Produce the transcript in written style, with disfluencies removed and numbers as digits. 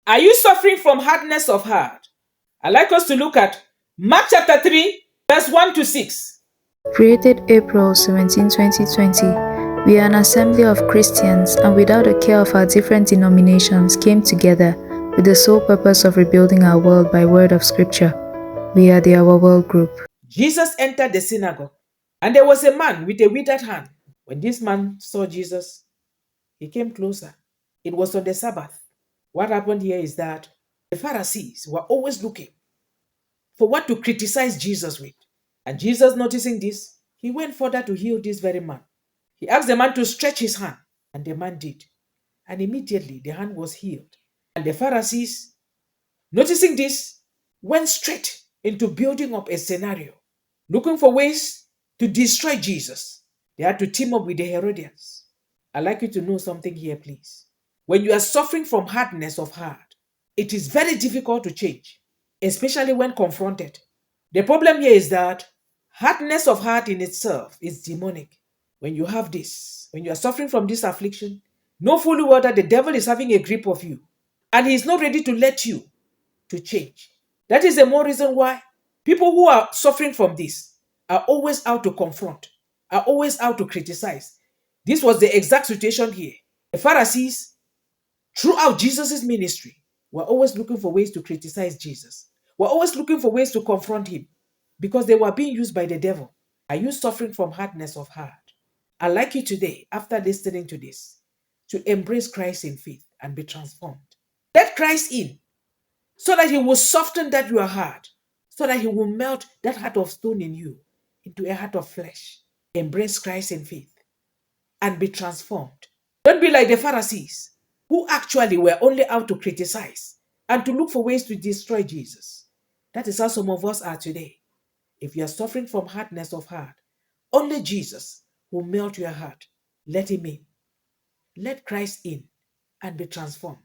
Are you suffering from hardness of heart? I'd like us to look at Mark chapter 3, verse 1 to 6. Created April 17, 2020, we are an assembly of Christians and without the care of our different denominations came together with the sole purpose of rebuilding our world by word of scripture. We are the Our World Group. Jesus entered the synagogue, and there was a man with a withered hand. When this man saw Jesus, he came closer. It was on the Sabbath. What happened here is that the Pharisees were always looking for what to criticize Jesus with. And Jesus, noticing this, he went further to heal this very man. He asked the man to stretch his hand, and the man did. And immediately the hand was healed. And the Pharisees, noticing this, went straight into building up a scenario, looking for ways to destroy Jesus. They had to team up with the Herodians. I'd like you to know something here, please. When you are suffering from hardness of heart, it is very difficult to change, especially when confronted. The problem here is that hardness of heart in itself is demonic. When you have this, when you are suffering from this affliction, know fully well that the devil is having a grip of you and he is not ready to let you to change. That is the more reason why people who are suffering from this are always out to confront, are always out to criticize. This was the exact situation here. The Pharisees, throughout Jesus' ministry, were always looking for ways to criticize Jesus, were always looking for ways to confront him because they were being used by the devil. Are you suffering from hardness of heart? I'd like you today, after listening to this, to embrace Christ in faith and be transformed. Let Christ in so that he will soften that your heart, so that he will melt that heart of stone in you into a heart of flesh. Embrace Christ in faith and be transformed. Don't be like the Pharisees, who actually were only out to criticize and to look for ways to destroy Jesus. That is how some of us are today. If you are suffering from hardness of heart, only Jesus will melt your heart. Let him in. Let Christ in and be transformed.